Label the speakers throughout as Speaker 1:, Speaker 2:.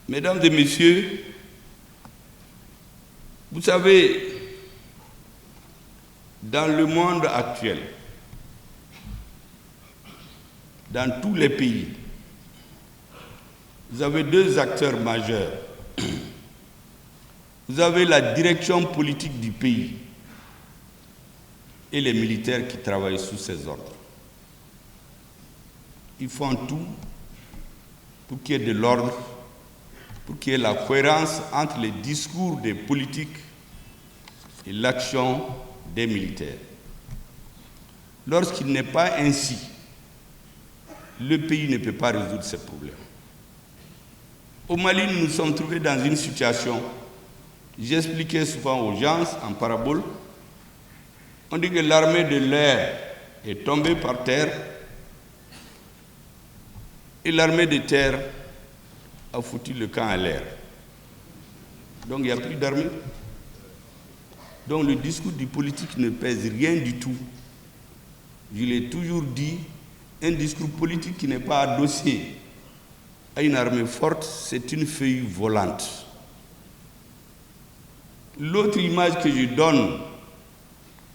Speaker 1: Mesdames et messieurs, vous savez, dans le monde actuel, dans tous les pays, vous avez deux acteurs majeurs. Vous avez la direction politique du pays et les militaires qui travaillent sous ses ordres. Ils font tout pour qu'il y ait de l'ordre, pour qu'il y ait la cohérence entre les discours des politiques et l'action des militaires. Lorsqu'il n'est pas ainsi, le pays ne peut pas résoudre ses problèmes. Au Mali, nous nous sommes trouvés dans une situation, j'expliquais souvent aux gens en parabole, on dit que l'armée de l'air est tombée par terre et l'armée de terre a foutu le camp à l'air. Donc il n'y a plus d'armée. Donc le discours du politique ne pèse rien du tout. Je l'ai toujours dit, un discours politique qui n'est pas adossé à une armée forte, c'est une feuille volante. L'autre image que je donne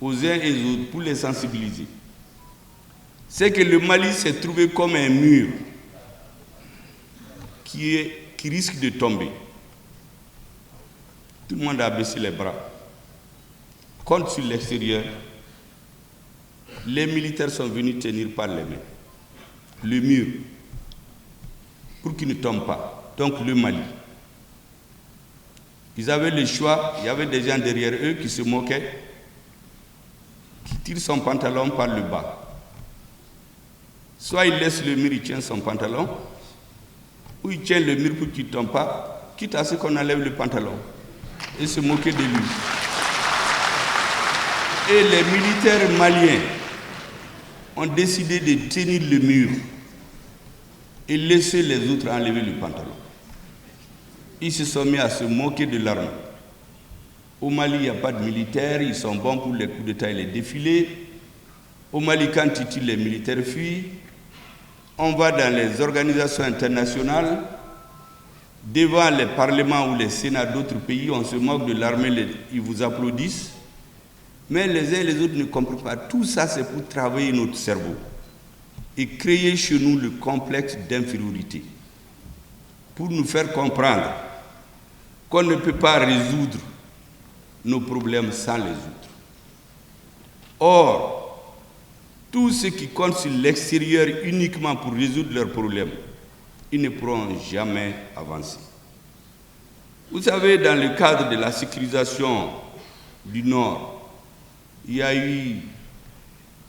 Speaker 1: aux uns et aux autres pour les sensibiliser, c'est que le Mali s'est trouvé comme un mur qui risque de tomber. Tout le monde a baissé les bras. Contre sur l'extérieur, les militaires sont venus tenir par les mains le mur pour qu'il ne tombe pas. Donc le Mali. Ils avaient le choix, il y avait des gens derrière eux qui se moquaient, qui tirent son pantalon par le bas. Soit il laisse le mur, il tient son pantalon, ou il tient le mur pour qu'il ne tombe pas, quitte à ce qu'on enlève le pantalon et se moquer de lui. Et les militaires maliens ont décidé de tenir le mur et laisser les autres enlever le pantalon. Ils se sont mis à se moquer de l'armée. Au Mali, il n'y a pas de militaires, ils sont bons pour les coups d'État et les défilés. Au Mali, quand ils tirent, les militaires fuient. On va dans les organisations internationales, devant les parlements ou les sénats d'autres pays, on se moque de l'armée, ils vous applaudissent. Mais les uns et les autres ne comprennent pas. Tout ça, c'est pour travailler notre cerveau et créer chez nous le complexe d'infériorité, pour nous faire comprendre qu'on ne peut pas résoudre nos problèmes sans les autres. Or, tous ceux qui comptent sur l'extérieur uniquement pour résoudre leurs problèmes, ils ne pourront jamais avancer. Vous savez, dans le cadre de la sécurisation du Nord, il y a eu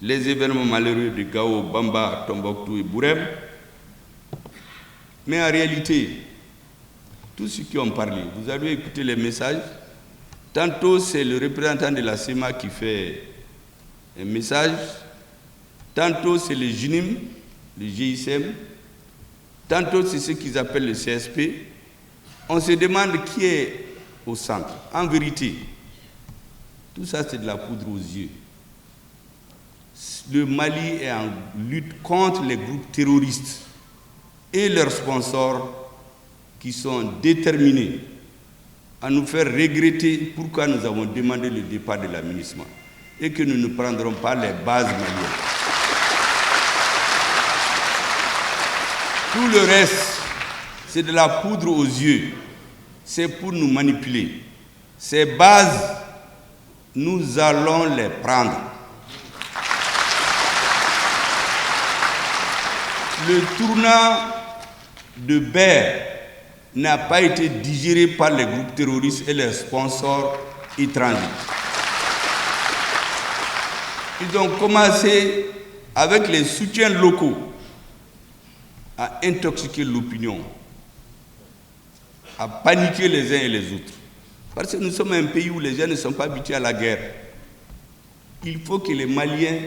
Speaker 1: les événements malheureux de Gao, Bamba, Tombouctou et Bourem. Mais en réalité, tous ceux qui ont parlé, vous avez écouté les messages. Tantôt, c'est le représentant de la CEMA qui fait un message. Tantôt, c'est le GINIM, le GICM. Tantôt, c'est ce qu'ils appellent le CSP. On se demande qui est au centre. En vérité, tout ça, c'est de la poudre aux yeux. Le Mali est en lutte contre les groupes terroristes et leurs sponsors qui sont déterminés à nous faire regretter pourquoi nous avons demandé le départ de l'aménagement et que nous ne prendrons pas les bases maliennes. Tout le reste, c'est de la poudre aux yeux. C'est pour nous manipuler. Ces bases, nous allons les prendre. Le tournant de Bair n'a pas été digéré par les groupes terroristes et leurs sponsors étrangers. Ils ont commencé avec les soutiens locaux à intoxiquer l'opinion, à paniquer les uns et les autres. Parce que nous sommes un pays où les gens ne sont pas habitués à la guerre. Il faut que les Maliens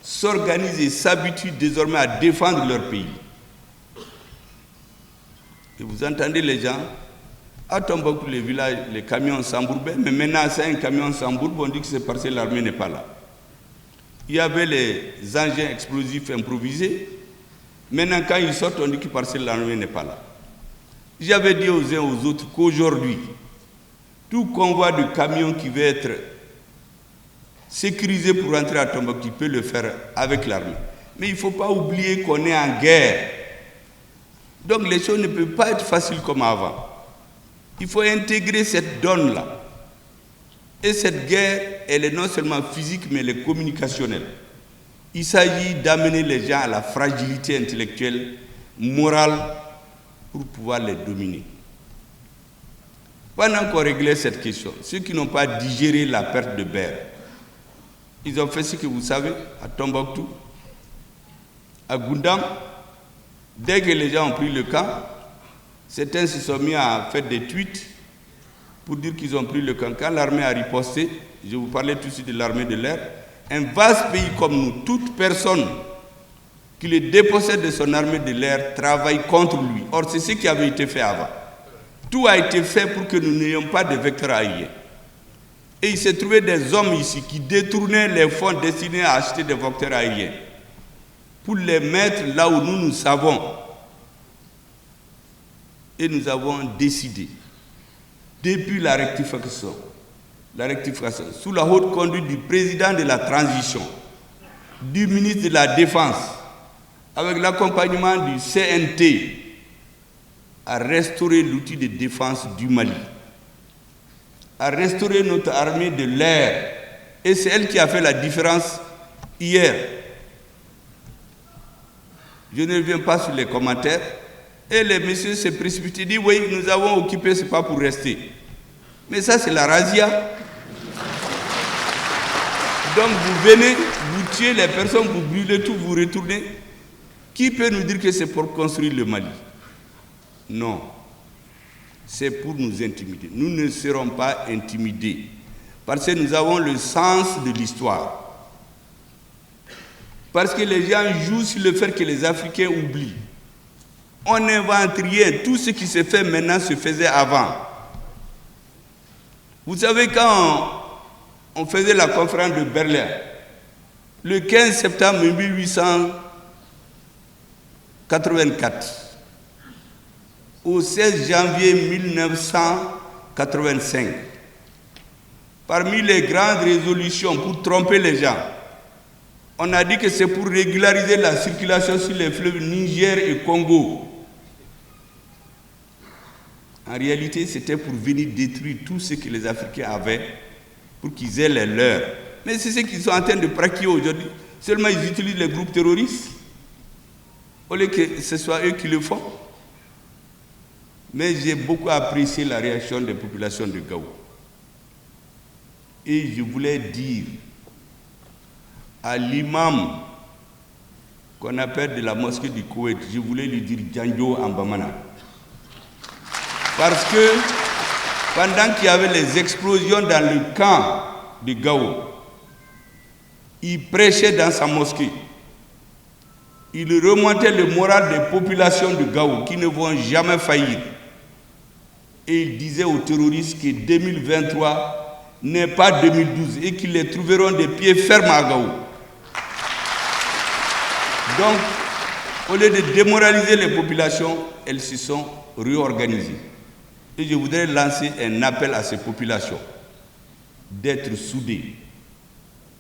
Speaker 1: s'organisent et s'habituent désormais à défendre leur pays. Et vous entendez les gens, à Tombouctou, les villages, les camions s'embourbaient, mais maintenant c'est un camion s'embourbe, on dit que c'est parce que l'armée n'est pas là. Il y avait les engins explosifs improvisés, maintenant quand ils sortent, on dit que parce que l'armée n'est pas là. J'avais dit aux uns aux autres qu'aujourd'hui, tout convoi de camions qui veut être sécurisé pour rentrer à Tombouctou peut le faire avec l'armée. Mais il ne faut pas oublier qu'on est en guerre. Donc les choses ne peuvent pas être faciles comme avant. Il faut intégrer cette donne-là. Et cette guerre, elle est non seulement physique, mais elle est communicationnelle. Il s'agit d'amener les gens à la fragilité intellectuelle, morale, pour pouvoir les dominer. Pendant qu'on réglait cette question, ceux qui n'ont pas digéré la perte de Ber, ils ont fait ce que vous savez, à Tombouctou, à Goundam. Dès que les gens ont pris le camp, certains se sont mis à faire des tweets pour dire qu'ils ont pris le camp. Quand l'armée a riposté, je vous parlais tout de suite de l'armée de l'air, un vaste pays comme nous, toute personne qui le dépossède de son armée de l'air travaille contre lui. Or, c'est ce qui avait été fait avant. Tout a été fait pour que nous n'ayons pas de vecteurs aériens. Et il s'est trouvé des hommes ici qui détournaient les fonds destinés à acheter des vecteurs aériens pour les mettre là où nous savons. Et nous avons décidé, depuis la rectification, sous la haute conduite du président de la transition, du ministre de la Défense, avec l'accompagnement du CNT, à restaurer l'outil de défense du Mali, à restaurer notre armée de l'air. Et c'est elle qui a fait la différence hier. Je ne reviens pas sur les commentaires. Et les messieurs se précipitent et disent, oui, nous avons occupé, ce n'est pas pour rester. Mais ça, c'est la razzia. Donc vous venez, vous tuez les personnes, vous brûlez tout, vous retournez. Qui peut nous dire que c'est pour construire le Mali? Non. C'est pour nous intimider. Nous ne serons pas intimidés. Parce que nous avons le sens de l'histoire. Parce que les gens jouent sur le fait que les Africains oublient. On n'invente rien. Tout ce qui se fait maintenant se faisait avant. Vous savez, quand on faisait la conférence de Berlin, le 15 septembre 1884, au 16 janvier 1985, parmi les grandes résolutions pour tromper les gens, on a dit que c'est pour régulariser la circulation sur les fleuves Niger et Congo. En réalité, c'était pour venir détruire tout ce que les Africains avaient pour qu'ils aient les leurs. Mais c'est ce qu'ils sont en train de pratiquer aujourd'hui. Seulement, ils utilisent les groupes terroristes au lieu que ce soit eux qui le font. Mais j'ai beaucoup apprécié la réaction des populations de Gao. Et je voulais dire à l'imam qu'on appelle de la mosquée du Koweït, je voulais lui dire Djanjo Ambamana. Parce que pendant qu'il y avait les explosions dans le camp de Gao, il prêchait dans sa mosquée. Il remontait le moral des populations de Gao qui ne vont jamais faillir. Et il disait aux terroristes que 2023 n'est pas 2012 et qu'ils les trouveront des pieds fermes à Gao. Donc, au lieu de démoraliser les populations, elles se sont réorganisées. Et je voudrais lancer un appel à ces populations d'être soudées.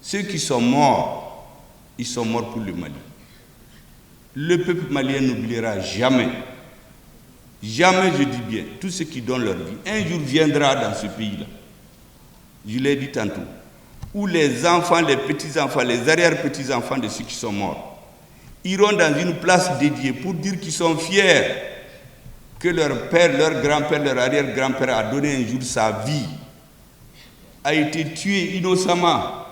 Speaker 1: Ceux qui sont morts, ils sont morts pour le Mali. Le peuple malien n'oubliera jamais, jamais, je dis bien, tous ceux qui donnent leur vie. Un jour viendra dans ce pays-là, je l'ai dit tantôt, où les enfants, les petits-enfants, les arrière-petits-enfants de ceux qui sont morts iront dans une place dédiée pour dire qu'ils sont fiers que leur père, leur grand-père, leur arrière-grand-père a donné un jour sa vie, a été tué innocemment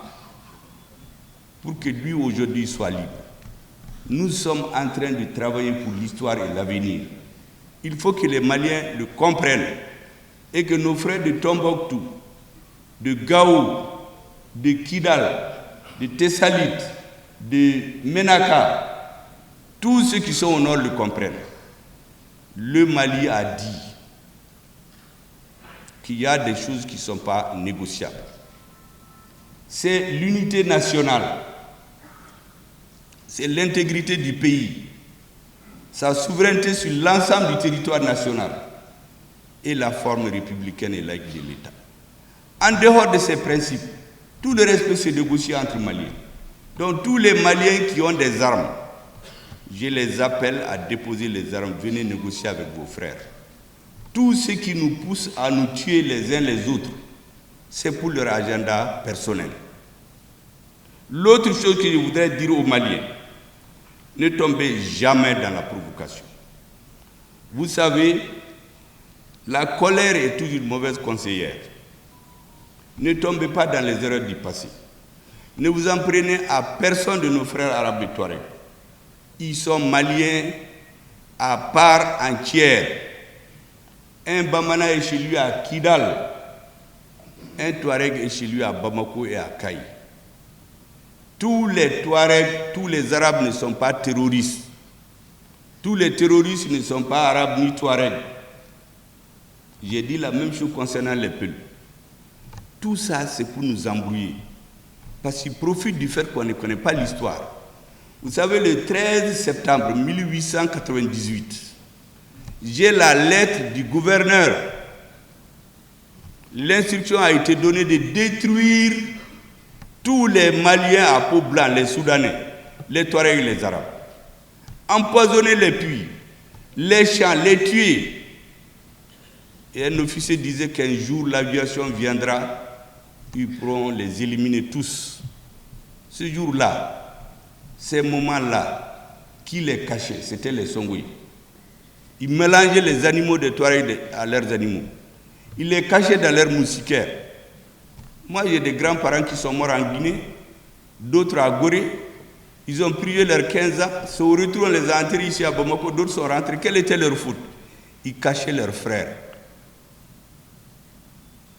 Speaker 1: pour que lui aujourd'hui soit libre. Nous sommes en train de travailler pour l'histoire et l'avenir. Il faut que les Maliens le comprennent et que nos frères de Tombouctou, de Gao, de Kidal, de Tessalit, de Menaka, tous ceux qui sont au nord le comprennent. Le Mali a dit qu'il y a des choses qui ne sont pas négociables. C'est l'unité nationale, c'est l'intégrité du pays, sa souveraineté sur l'ensemble du territoire national, et la forme républicaine et laïque de l'État. En dehors de ces principes, tout le reste peut se négocier entre Maliens. Donc tous les Maliens qui ont des armes, je les appelle à déposer les armes, venez négocier avec vos frères. Tout ce qui nous pousse à nous tuer les uns les autres, c'est pour leur agenda personnel. L'autre chose que je voudrais dire aux Maliens, ne tombez jamais dans la provocation. Vous savez, la colère est toujours une mauvaise conseillère. Ne tombez pas dans les erreurs du passé. Ne vous en prenez à personne de nos frères arabes et Touaregs. Ils sont Maliens à part entière. Un Bamana est chez lui à Kidal. Un Touareg est chez lui à Bamako et à Kaï. Tous les Touaregs, tous les Arabes ne sont pas terroristes. Tous les terroristes ne sont pas Arabes ni Touaregs. J'ai dit la même chose concernant les Peuls. Tout ça, c'est pour nous embrouiller. Parce qu'ils profitent du fait qu'on ne connaît pas l'histoire. Vous savez, le 13 septembre 1898, j'ai la lettre du gouverneur. L'instruction a été donnée de détruire tous les Maliens à peau blanche, les Soudanais, les Touaregs et les Arabes. Empoisonner les puits, les champs, les tuer. Et un officier disait qu'un jour l'aviation viendra, ils pourront les éliminer tous. Ce jour-là, ces moments-là, qui les cachait, c'était les Songouis. Ils mélangeaient les animaux des Touaregs à leurs animaux. Ils les cachaient dans leurs moustiquaires. Moi, j'ai des grands-parents qui sont morts en Guinée, d'autres à Gorée. Ils ont prié leurs 15 ans. Au retour, on les a enterrés ici à Bamako. D'autres sont rentrés. Quelle était leur faute? Ils cachaient leurs frères.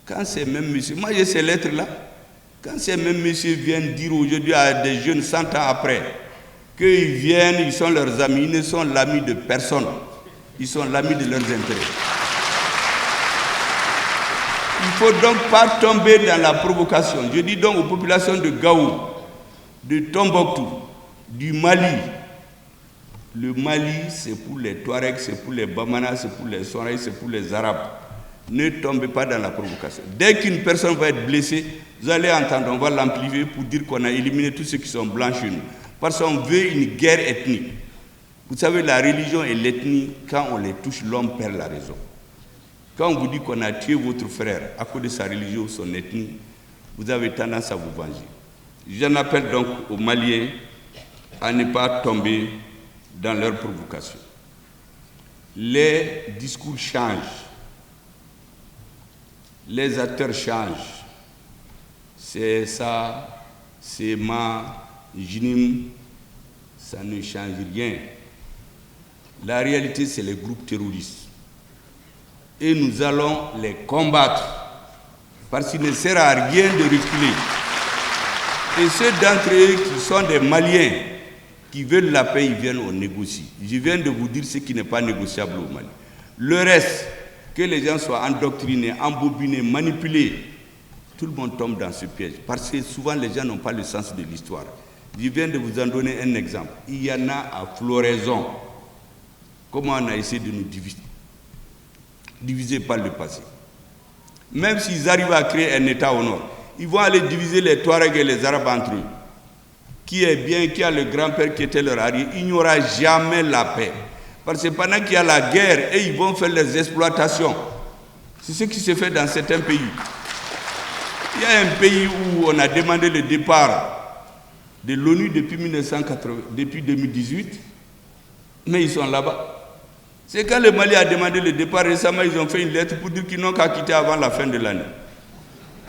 Speaker 1: Quand ces mêmes messieurs, moi j'ai ces lettres-là, quand ces mêmes messieurs viennent dire aujourd'hui à des jeunes 100 ans après qu'ils viennent, ils sont leurs amis, ils ne sont l'ami de personne, ils sont l'ami de leurs intérêts. Il ne faut donc pas tomber dans la provocation. Je dis donc aux populations de Gao, de Tombouctou, du Mali. Le Mali, c'est pour les Touaregs, c'est pour les Bamana, c'est pour les Soraïs, c'est pour les Arabes. Ne tombez pas dans la provocation. Dès qu'une personne va être blessée, vous allez entendre, on va l'amplifier pour dire qu'on a éliminé tous ceux qui sont blancs chez nous. Parce qu'on veut une guerre ethnique. Vous savez, la religion et l'ethnie, quand on les touche, l'homme perd la raison. Quand on vous dit qu'on a tué votre frère à cause de sa religion ou son ethnie, vous avez tendance à vous venger. J'en appelle donc aux Maliens à ne pas tomber dans leur provocation. Les discours changent. Les acteurs changent. C'est ça, c'est ma, Jinim, ça ne change rien. La réalité, c'est les groupes terroristes. Et nous allons les combattre. Parce qu'il ne sert à rien de reculer. Et ceux d'entre eux qui sont des Maliens, qui veulent la paix, ils viennent, on négocie. Je viens de vous dire ce qui n'est pas négociable au Mali. Le reste, que les gens soient endoctrinés, embobinés, manipulés, tout le monde tombe dans ce piège. Parce que souvent, les gens n'ont pas le sens de l'histoire. Je viens de vous en donner un exemple. Il y en a à floraison. Comment on a essayé de nous diviser par le passé. Même s'ils arrivent à créer un État au nord, ils vont aller diviser les Touaregs et les Arabes entre eux. Qui est bien, qui a le grand-père qui était leur arrière, il n'y aura jamais la paix. Parce que pendant qu'il y a la guerre, et ils vont faire les exploitations. C'est ce qui se fait dans certains pays. Il y a un pays où on a demandé le départ de l'ONU depuis 2018, mais ils sont là-bas. C'est quand le Mali a demandé le départ récemment, ils ont fait une lettre pour dire qu'ils n'ont qu'à quitter avant la fin de l'année.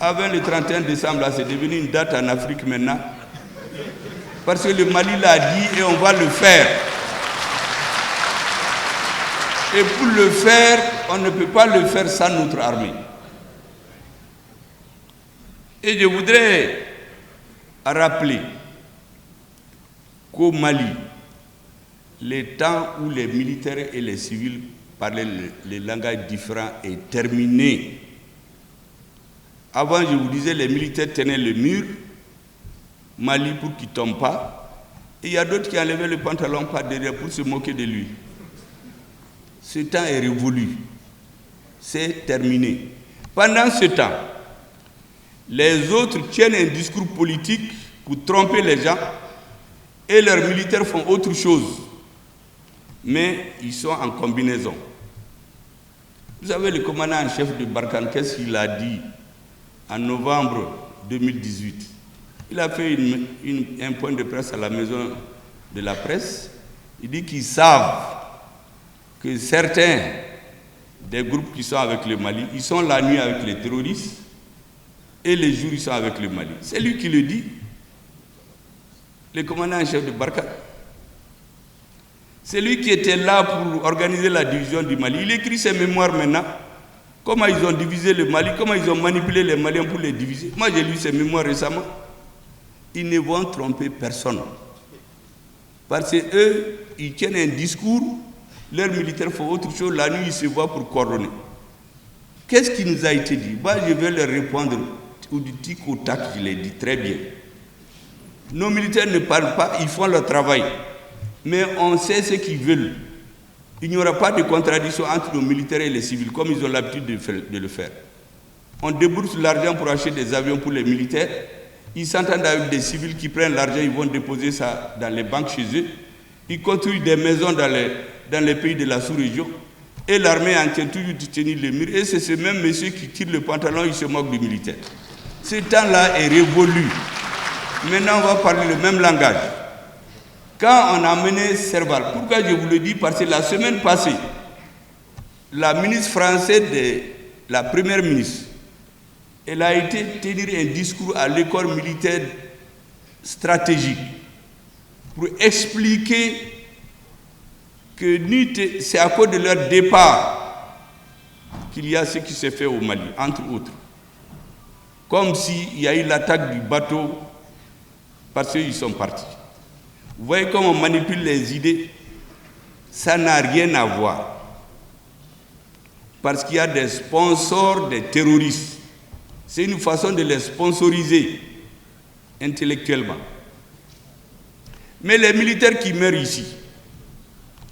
Speaker 1: Avant le 31 décembre, là, c'est devenu une date en Afrique maintenant. Parce que le Mali l'a dit et on va le faire. Et pour le faire, on ne peut pas le faire sans notre armée. Et je voudrais rappeler qu'au Mali, le temps où les militaires et les civils parlaient les langages différents est terminé. Avant, je vous disais, les militaires tenaient le mur, Mali pour qu'il ne tombe pas, et il y a d'autres qui enlevaient le pantalon par derrière pour se moquer de lui. Ce temps est révolu. c'est terminé. Pendant ce temps, les autres tiennent un discours politique pour tromper les gens et leurs militaires font autre chose. Mais ils sont en combinaison. Vous savez, le commandant en chef de Barkhane, qu'est-ce qu'il a dit en novembre 2018? Il a fait un point de presse à la maison de la presse. Il dit qu'ils savent que certains des groupes qui sont avec le Mali, ils sont la nuit avec les terroristes et les jours ils sont avec le Mali. C'est lui qui le dit, le commandant en chef de Barkhane. C'est lui qui était là pour organiser la division du Mali. Il écrit ses mémoires maintenant. Comment ils ont divisé le Mali, comment ils ont manipulé les Maliens pour les diviser. Moi j'ai lu ses mémoires récemment. Ils ne vont tromper personne. Parce qu'eux, ils tiennent un discours, leurs militaires font autre chose, la nuit ils se voient pour coordonner. Qu'est-ce qui nous a été dit? Moi je vais leur répondre au tic au tac, je l'ai dit très bien. Nos militaires ne parlent pas, ils font leur travail. Mais on sait ce qu'ils veulent. Il n'y aura pas de contradiction entre nos militaires et les civils, comme ils ont l'habitude de le faire. On débourse l'argent pour acheter des avions pour les militaires. Ils s'entendent avec des civils qui prennent l'argent, ils vont déposer ça dans les banques chez eux. Ils construisent des maisons dans les pays de la sous-région. Et l'armée est en train toujours de tenir le mur. Et c'est ce même monsieur qui tire le pantalon, il se moque du militaire. Ce temps-là est révolu. Maintenant, on va parler le même langage. Quand on a mené Serval, pourquoi je vous le dis? Parce que la semaine passée, la ministre française, la première ministre, elle a été tenir un discours à l'école militaire stratégique pour expliquer que c'est à cause de leur départ qu'il y a ce qui s'est fait au Mali, entre autres. Comme s'il y a eu l'attaque du bateau parce qu'ils sont partis. Vous voyez comment on manipule les idées? Ça n'a rien à voir. Parce qu'il y a des sponsors des terroristes. C'est une façon de les sponsoriser intellectuellement. Mais les militaires qui meurent ici,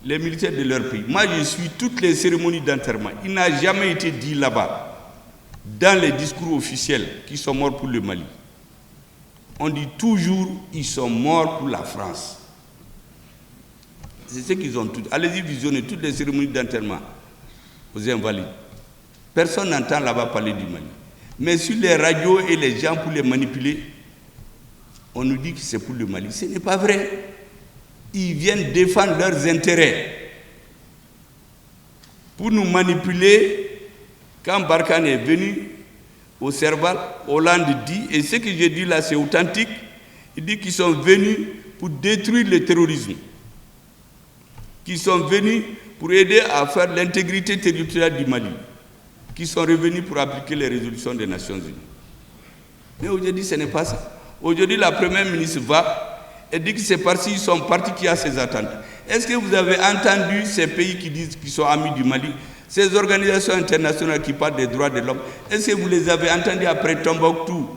Speaker 1: les militaires de leur pays, moi je suis toutes les cérémonies d'enterrement. Il n'a jamais été dit là-bas, dans les discours officiels, qu'ils sont morts pour le Mali. On dit toujours ils sont morts pour la France. C'est ce qu'ils ont tous. Allez-y visionner toutes les cérémonies d'enterrement aux Invalides. Personne n'entend là-bas parler du Mali. Mais sur les radios et les gens pour les manipuler, on nous dit que c'est pour le Mali. Ce n'est pas vrai. Ils viennent défendre leurs intérêts. Pour nous manipuler, quand Barkhane est venu au Serval, Hollande dit, et ce que j'ai dit là c'est authentique, il dit qu'ils sont venus pour détruire le terrorisme, qu'ils sont venus pour aider à faire l'intégrité territoriale du Mali, qui sont revenus pour appliquer les résolutions des Nations Unies. Mais aujourd'hui, ce n'est pas ça. Aujourd'hui, la première ministre va et dit que c'est parce qu'ils sont partis qu'il y a ces attentes. Est-ce que vous avez entendu ces pays qui disent qu'ils sont amis du Mali, ces organisations internationales qui parlent des droits de l'homme, est-ce que vous les avez entendus après Tombouctou,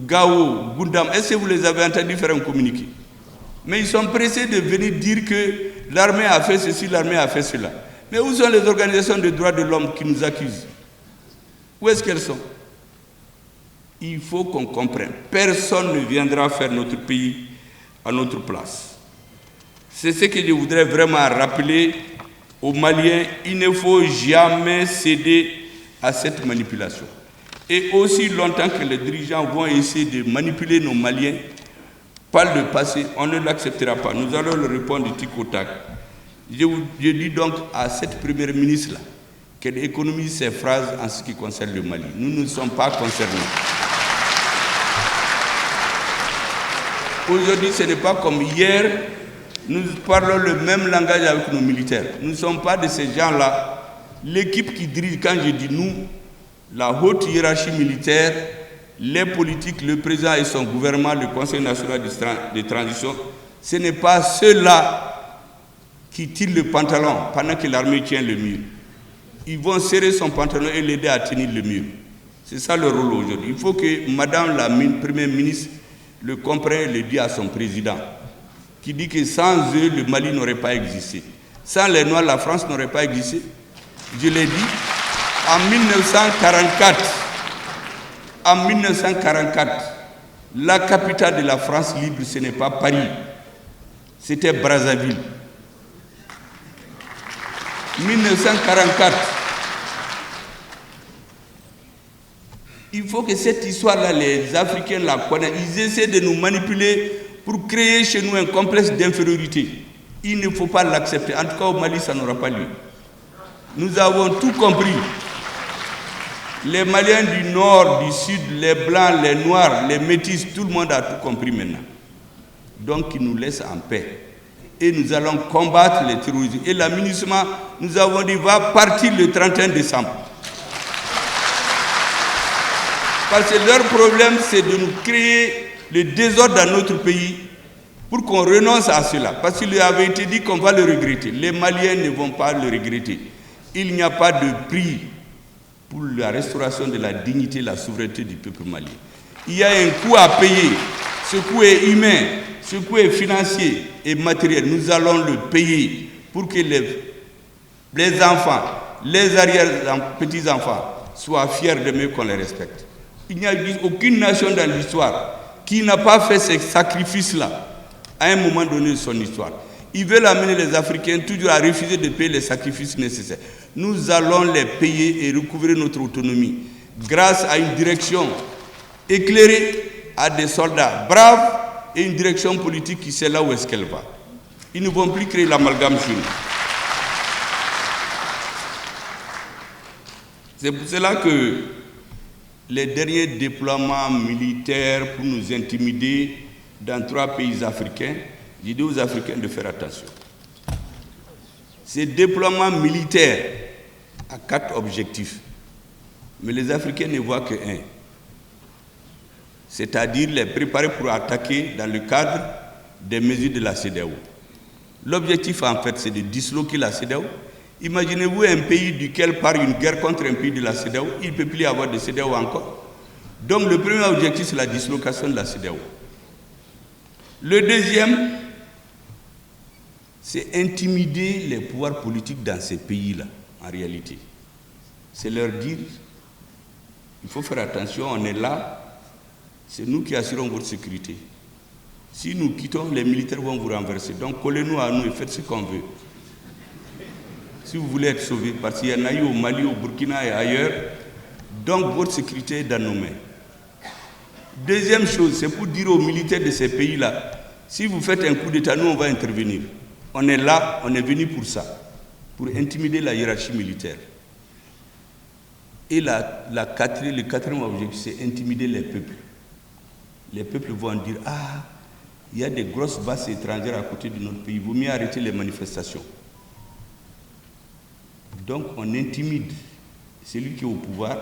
Speaker 1: Gao, Goundam, est-ce que vous les avez entendus faire un communiqué? Mais ils sont pressés de venir dire que l'armée a fait ceci, l'armée a fait cela. Mais où sont les organisations de droits de l'homme qui nous accusent? Où est-ce qu'elles sont? Il faut qu'on comprenne. Personne ne viendra faire notre pays à notre place. C'est ce que je voudrais vraiment rappeler aux Maliens. Il ne faut jamais céder à cette manipulation. Et aussi longtemps que les dirigeants vont essayer de manipuler nos Maliens par le passé, on ne l'acceptera pas. Nous allons leur répondre du tic au tac. Je dis donc à cette première ministre-là qu'elle économise ses phrases en ce qui concerne le Mali. Nous ne sommes pas concernés. Aujourd'hui, ce n'est pas comme hier. Nous parlons le même langage avec nos militaires. Nous ne sommes pas de ces gens-là. L'équipe qui dirige, quand je dis nous, la haute hiérarchie militaire, les politiques, le président et son gouvernement, le Conseil national de transition, ce n'est pas ceux-là qui tirent le pantalon pendant que l'armée tient le mur. Ils vont serrer son pantalon et l'aider à tenir le mur. C'est ça le rôle aujourd'hui. Il faut que Madame la Première ministre le comprenne et le dise à son président, qui dit que sans eux, le Mali n'aurait pas existé. Sans les Noirs, la France n'aurait pas existé. Je l'ai dit. En 1944, la capitale de la France libre, ce n'est pas Paris, c'était Brazzaville. 1944. Il faut que cette histoire-là, les Africains la connaissent. Ils essaient de nous manipuler pour créer chez nous un complexe d'infériorité. Il ne faut pas l'accepter. En tout cas, au Mali, ça n'aura pas lieu. Nous avons tout compris. Les Maliens du Nord, du Sud, les Blancs, les Noirs, les Métis, tout le monde a tout compris maintenant. Donc, ils nous laissent en paix. Et nous allons combattre les terroristes. Et l'aménagement, nous avons dit, va partir le 31 décembre. Parce que leur problème, c'est de nous créer le désordre dans notre pays pour qu'on renonce à cela. Parce qu'il avait été dit qu'on va le regretter. Les Maliens ne vont pas le regretter. Il n'y a pas de prix pour la restauration de la dignité et la souveraineté du peuple malien. Il y a un coût à payer. Ce coût est humain, ce coût est financier et matériel. Nous allons le payer pour que les enfants, les arrière-petits-enfants soient fiers d'eux qu'on les respecte. Il n'y a aucune nation dans l'histoire qui n'a pas fait ce sacrifice-là à un moment donné de son histoire. Ils veulent amener les Africains toujours à refuser de payer les sacrifices nécessaires. Nous allons les payer et recouvrir notre autonomie grâce à une direction éclairée, à des soldats braves et une direction politique qui sait là où est-ce qu'elle va. Ils ne vont plus créer l'amalgame chez nous. C'est pour cela que les derniers déploiements militaires pour nous intimider dans 3 pays africains, j'ai dit aux Africains de faire attention. Ces déploiements militaires ont 4 objectifs, mais les Africains ne voient qu'un, c'est-à-dire les préparer pour attaquer dans le cadre des mesures de la CEDEAO. L'objectif, en fait, c'est de disloquer la CEDEAO. Imaginez-vous un pays duquel part une guerre contre un pays de la CEDEAO, il ne peut plus y avoir de CEDEAO encore. Donc le premier objectif, c'est la dislocation de la CEDEAO. Le deuxième, c'est intimider les pouvoirs politiques dans ces pays-là, en réalité. C'est leur dire, il faut faire attention, on est là, c'est nous qui assurons votre sécurité. Si nous quittons, les militaires vont vous renverser. Donc collez-nous à nous et faites ce qu'on veut. Si vous voulez être sauvé, parce qu'il y en a eu au Mali, au Burkina et ailleurs, donc votre sécurité est dans nos mains. Deuxième chose, c'est pour dire aux militaires de ces pays-là, si vous faites un coup d'État, nous on va intervenir. On est là, on est venu pour ça, pour intimider la hiérarchie militaire. Et le quatrième objectif, c'est intimider les peuples. Les peuples vont dire, ah, il y a des grosses bases étrangères à côté de notre pays, il vaut mieux arrêter les manifestations. Donc on intimide celui qui est au pouvoir,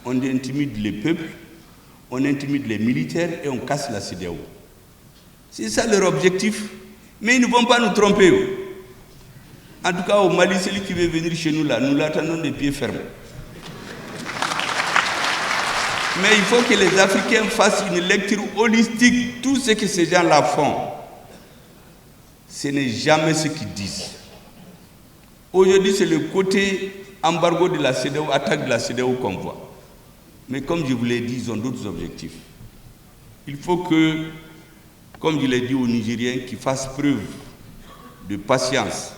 Speaker 1: on intimide les peuples, on intimide les militaires et on casse la CEDEAO. C'est ça leur objectif. Mais ils ne vont pas nous tromper. En tout cas, au Mali, celui qui veut venir chez nous là, nous l'attendons des pieds fermes. Mais il faut que les Africains fassent une lecture holistique. Tout ce que ces gens-là font, ce n'est jamais ce qu'ils disent. Aujourd'hui, c'est le côté embargo de la CEDEAO, attaque de la CEDEAO qu'on voit. Mais comme je vous l'ai dit, ils ont d'autres objectifs. Il faut que, comme je l'ai dit aux Nigériens, qu'ils fassent preuve de patience.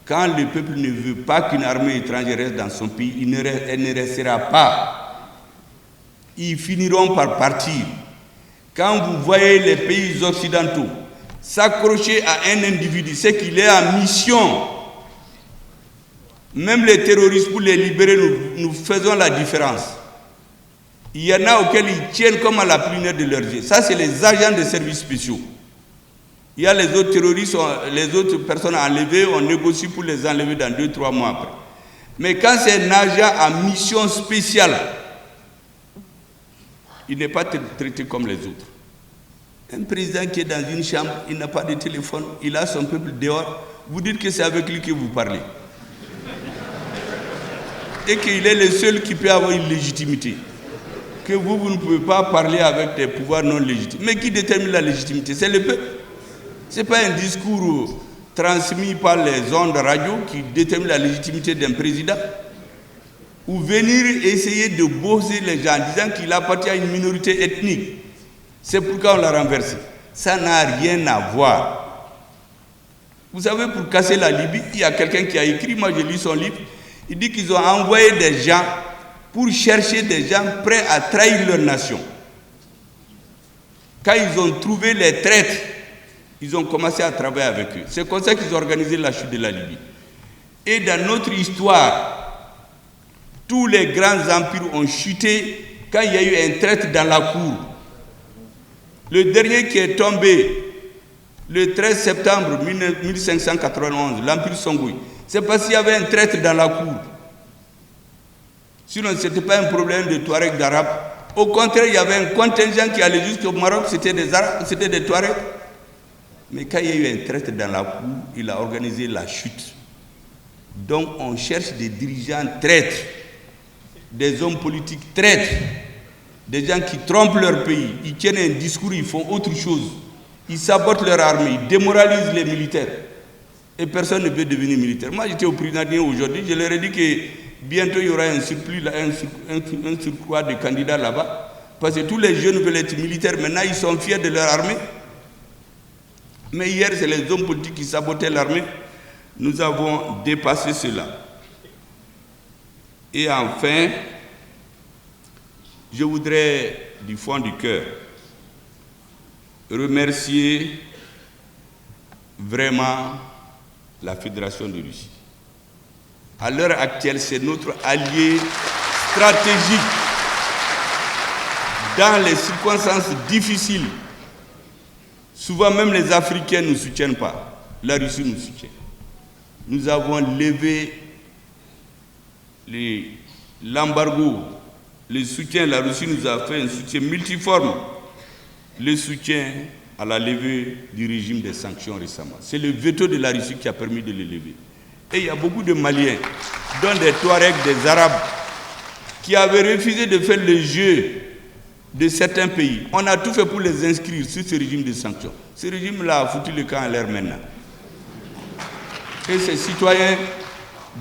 Speaker 1: Quand le peuple ne veut pas qu'une armée étrangère reste dans son pays, elle ne restera pas. Ils finiront par partir. Quand vous voyez les pays occidentaux s'accrocher à un individu, c'est qu'il est en mission. Même les terroristes, pour les libérer, nous faisons la différence. Il y en a auxquels ils tiennent comme à la plumette de leurs yeux. Ça, c'est les agents de services spéciaux. Il y a les autres terroristes, les autres personnes enlevées, on négocie pour les enlever dans 2-3 mois après. Mais quand c'est un agent à mission spéciale, il n'est pas traité comme les autres. Un président qui est dans une chambre, il n'a pas de téléphone, il a son peuple dehors, vous dites que c'est avec lui que vous parlez. Et qu'il est le seul qui peut avoir une légitimité. Que vous ne pouvez pas parler avec des pouvoirs non légitimes. Mais qui détermine la légitimité? C'est le peuple. Ce n'est pas un discours transmis par les ondes radio qui détermine la légitimité d'un président. ou venir essayer de bosser les gens en disant qu'il appartient à une minorité ethnique. C'est pourquoi on l'a renversé. Ça n'a rien à voir. Vous savez, pour casser la Libye, il y a quelqu'un qui a écrit, moi j'ai lu son livre, il dit qu'ils ont envoyé des gens pour chercher des gens prêts à trahir leur nation. Quand ils ont trouvé les traîtres, ils ont commencé à travailler avec eux. C'est comme ça qu'ils ont organisé la chute de la Libye. Et dans notre histoire, tous les grands empires ont chuté quand il y a eu un traître dans la cour. Le dernier qui est tombé le 13 septembre 1591, l'Empire Songhai, c'est parce qu'il y avait un traître dans la cour. Sinon, ce n'était pas un problème de Touareg d'Arabes. Au contraire, il y avait un contingent qui allait jusqu'au Maroc, c'était des Arabes, c'était des Touaregs. Mais quand il y a eu un traître dans la cour, il a organisé la chute. Donc on cherche des dirigeants traîtres, des hommes politiques traîtres, des gens qui trompent leur pays, ils tiennent un discours, ils font autre chose. Ils sabotent leur armée, ils démoralisent les militaires. Et personne ne peut devenir militaire. Moi j'étais au Président aujourd'hui, je leur ai dit que bientôt il y aura un surplus, un surcroît de candidats là-bas. Parce que tous les jeunes veulent être militaires, maintenant ils sont fiers de leur armée. Mais hier c'est les hommes politiques qui sabotaient l'armée. Nous avons dépassé cela. Et enfin, je voudrais du fond du cœur remercier vraiment la Fédération de Russie. À l'heure actuelle, c'est notre allié stratégique dans les circonstances difficiles. Souvent même les Africains ne nous soutiennent pas. La Russie nous soutient. Nous avons levé l'embargo, le soutien. La Russie nous a fait un soutien multiforme. Le soutien à la levée du régime des sanctions récemment. C'est le veto de la Russie qui a permis de le lever. Et il y a beaucoup de Maliens, dont des Touaregs, des Arabes, qui avaient refusé de faire le jeu de certains pays. On a tout fait pour les inscrire sur ce régime de sanctions. Ce régime-là a foutu le camp à l'air maintenant. Et ces citoyens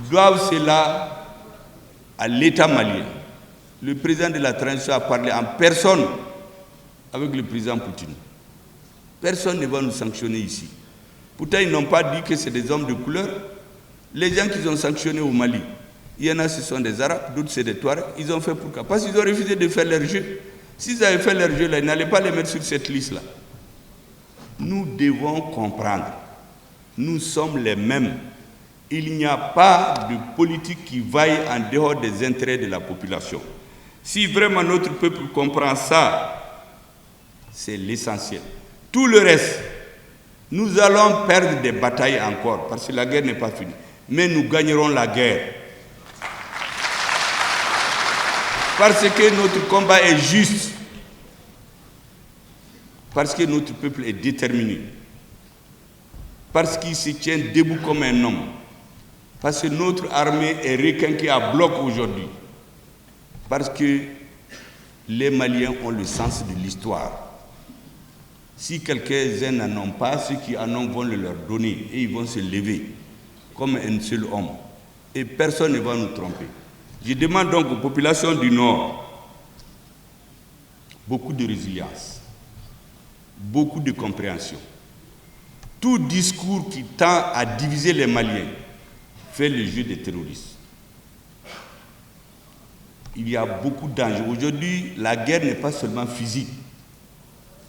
Speaker 1: doivent cela à l'État malien. Le président de la transition a parlé en personne avec le président Poutine. Personne ne va nous sanctionner ici. Pourtant, ils n'ont pas dit que c'est des hommes de couleur. Les gens qu'ils ont sanctionnés au Mali, il y en a, ce sont des Arabes, d'autres c'est des Touaregs. Ils ont fait pourquoi? Parce qu'ils ont refusé de faire leur jeu. S'ils avaient fait leur jeu, là, ils n'allaient pas les mettre sur cette liste-là. Nous devons comprendre. Nous sommes les mêmes. Il n'y a pas de politique qui vaille en dehors des intérêts de la population. Si vraiment notre peuple comprend ça, c'est l'essentiel. Tout le reste, nous allons perdre des batailles encore, parce que la guerre n'est pas finie. Mais nous gagnerons la guerre. Parce que notre combat est juste. Parce que notre peuple est déterminé. Parce qu'il se tient debout comme un homme. Parce que notre armée est requinquée à bloc aujourd'hui. Parce que les Maliens ont le sens de l'histoire. Si quelques-uns n'en ont pas, ceux qui en ont vont le leur donner et ils vont se lever comme un seul homme. Et personne ne va nous tromper. Je demande donc aux populations du Nord beaucoup de résilience, beaucoup de compréhension. Tout discours qui tend à diviser les Maliens fait le jeu des terroristes. Il y a beaucoup d'enjeux. Aujourd'hui, la guerre n'est pas seulement physique,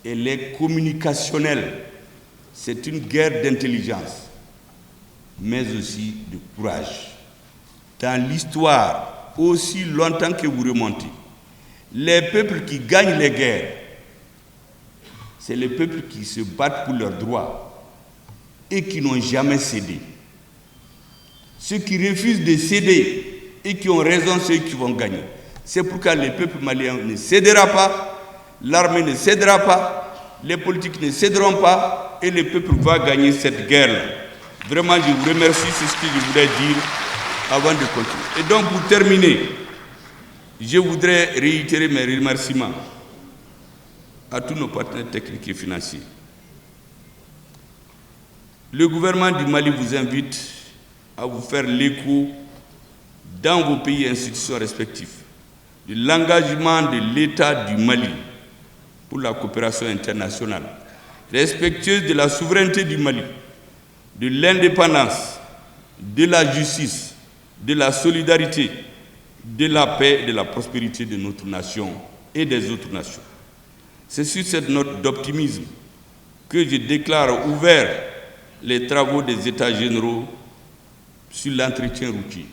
Speaker 1: elle est communicationnelle. C'est une guerre d'intelligence, mais aussi de courage. Dans l'histoire, aussi longtemps que vous remontez, les peuples qui gagnent les guerres, c'est les peuples qui se battent pour leurs droits et qui n'ont jamais cédé. Ceux qui refusent de céder et qui ont raison, ceux qui vont gagner. C'est pourquoi le peuple malien ne cédera pas, l'armée ne cédera pas, les politiques ne céderont pas et le peuple va gagner cette guerre-là. Vraiment, je vous remercie, c'est ce que je voulais dire avant de continuer. Et donc, pour terminer, je voudrais réitérer mes remerciements à tous nos partenaires techniques et financiers. Le gouvernement du Mali vous invite à vous faire l'écho dans vos pays et institutions respectifs de l'engagement de l'État du Mali pour la coopération internationale, respectueuse de la souveraineté du Mali, de l'indépendance, de la justice, de la solidarité, de la paix et de la prospérité de notre nation et des autres nations. C'est sur cette note d'optimisme que je déclare ouvert les travaux des États généraux sur l'entretien routier.